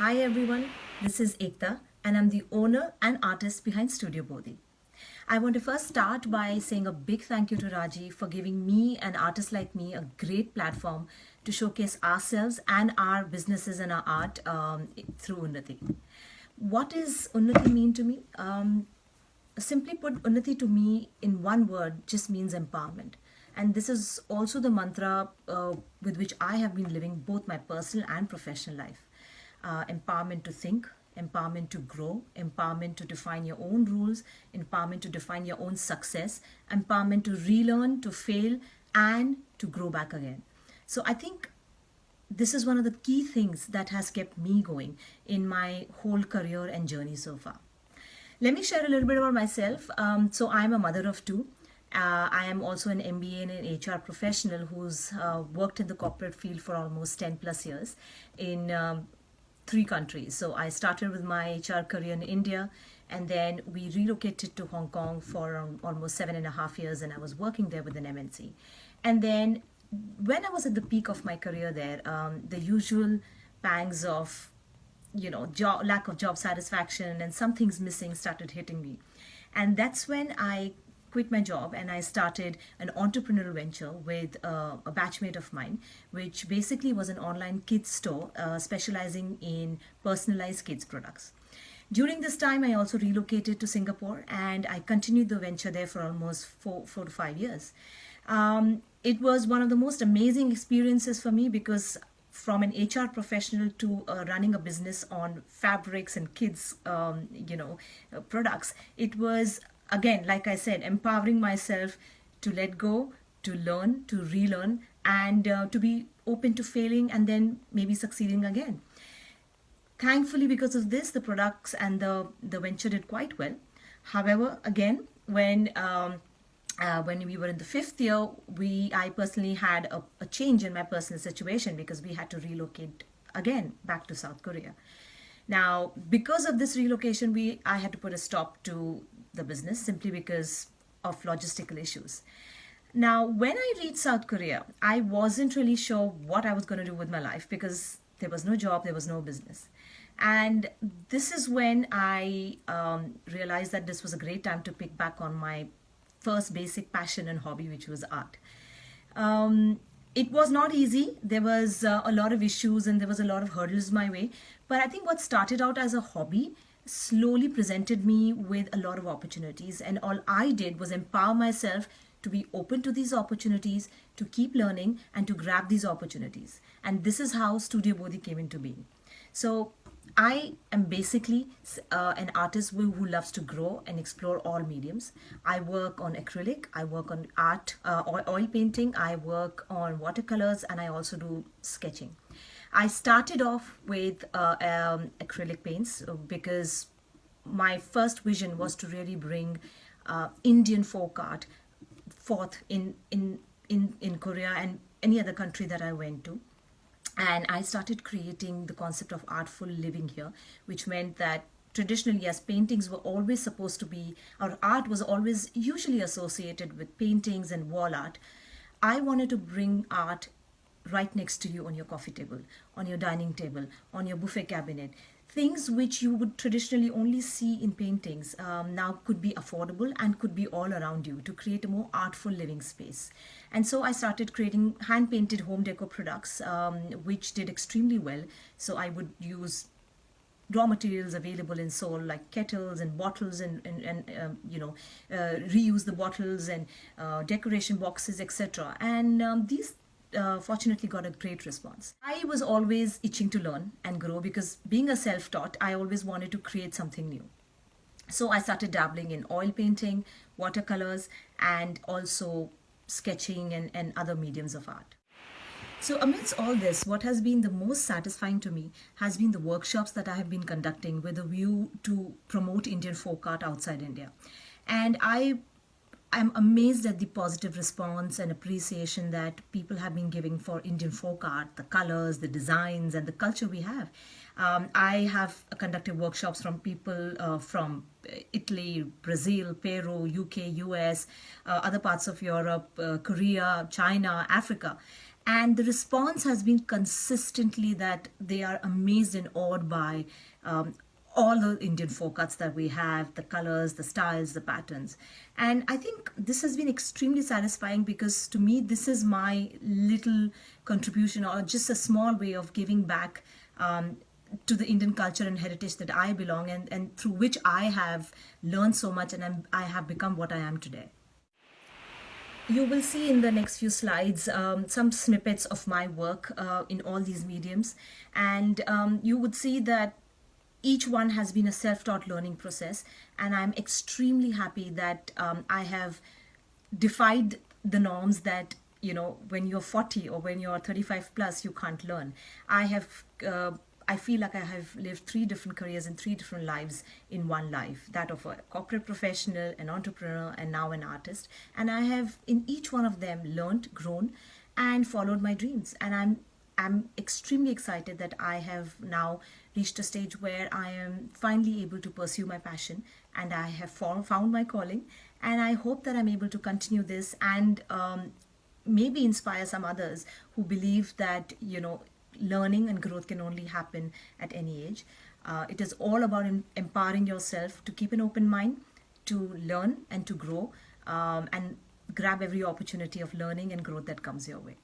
Hi everyone, this is Ekta and I'm the owner and artist behind Studio Bodhi. I want to first start by saying a big thank you to Raji for giving me and artists like me a great platform to showcase ourselves and our businesses and our art through Unnati. What does Unnati mean to me? Simply put, Unnati to me in one word just means empowerment. And this is also the mantra with which I have been living both my personal and professional life. Empowerment to think, empowerment to grow, empowerment to define your own rules, empowerment to define your own success, empowerment to relearn, to fail, and to grow back again. So I think this is one of the key things that has kept me going in my whole career and journey so far. Let me share a little bit about myself. So I'm a mother of two. I am also an MBA and an HR professional who's worked in the corporate field for almost 10 plus years in three countries. So I started with my HR career in India, and then we relocated to Hong Kong for almost 7.5 years, and I was working there with an MNC. And then when I was at the peak of my career there, the usual pangs of lack of job satisfaction and some things missing started hitting me, and that's when I quit my job and I started an entrepreneurial venture with a batchmate of mine, which basically was an online kids store specializing in personalized kids products. During this time, I also relocated to Singapore and I continued the venture there for almost 4 to 5 years. It was one of the most amazing experiences for me because from an HR professional to running a business on fabrics and kids, products, it was again, like I said, empowering myself to let go, to learn, to relearn, and to be open to failing and then maybe succeeding again. Thankfully, because of this, the products and the venture did quite well. However, again, when we were in the fifth year, I personally had a change in my personal situation because we had to relocate again back to South Korea. Now, because of this relocation, I had to put a stop to the business simply because of logistical issues. Now, when I reached South Korea, I wasn't really sure what I was going to do with my life because there was no job, there was no business. And this is when I realized that this was a great time to pick back on my first basic passion and hobby, which was art. It was not easy. There was a lot of issues and there was a lot of hurdles my way. But I think what started out as a hobby slowly presented me with a lot of opportunities. And all I did was empower myself to be open to these opportunities, to keep learning and to grab these opportunities. And this is how Studio Bodhi came into being. So I am basically an artist who loves to grow and explore all mediums. I work on acrylic, I work on art, oil painting, I work on watercolors, and I also do sketching. I started off with acrylic paints because my first vision was to really bring Indian folk art forth in Korea and any other country that I went to. And I started creating the concept of artful living here, which meant that traditionally, as paintings were always supposed to be, or art was always usually associated with paintings and wall art, I wanted to bring art right next to you on your coffee table, on your dining table, on your buffet cabinet. Things which you would traditionally only see in paintings now could be affordable and could be all around you to create a more artful living space. And so I started creating hand painted home decor products, which did extremely well. So I would use raw materials available in Seoul like kettles and bottles and reuse the bottles and decoration boxes, etc. And these fortunately got a great response. I was always itching to learn and grow because being a self-taught, I always wanted to create something new. So I started dabbling in oil painting, watercolors, and also sketching and other mediums of art. So, amidst all this, what has been the most satisfying to me has been the workshops that I have been conducting with a view to promote Indian folk art outside India. And I'm amazed at the positive response and appreciation that people have been giving for Indian folk art, the colors, the designs, and the culture we have. I have conducted workshops from people from Italy, Brazil, Peru, UK, US, other parts of Europe, Korea, China, Africa. And the response has been consistently that they are amazed and awed by all the Indian folk arts that we have, the colors, the styles, the patterns. And I think this has been extremely satisfying, because to me, this is my little contribution, or just a small way of giving back to the Indian culture and heritage that I belong, and through which I have learned so much, and I have become what I am today. You will see in the next few slides some snippets of my work in all these mediums, and you would see that each one has been a self-taught learning process, and I'm extremely happy that I have defied the norms that, when you're 40 or when you're 35 plus, you can't learn. I feel like I have lived three different careers and three different lives in one life, that of a corporate professional, an entrepreneur, and now an artist. And I have, in each one of them, learned, grown, and followed my dreams. And I'm extremely excited that I have now reached a stage where I am finally able to pursue my passion, and I have found my calling. And I hope that I'm able to continue this, and maybe inspire some others who believe that, learning and growth can only happen at any age. It is all about empowering yourself to keep an open mind, to learn and to grow, and grab every opportunity of learning and growth that comes your way.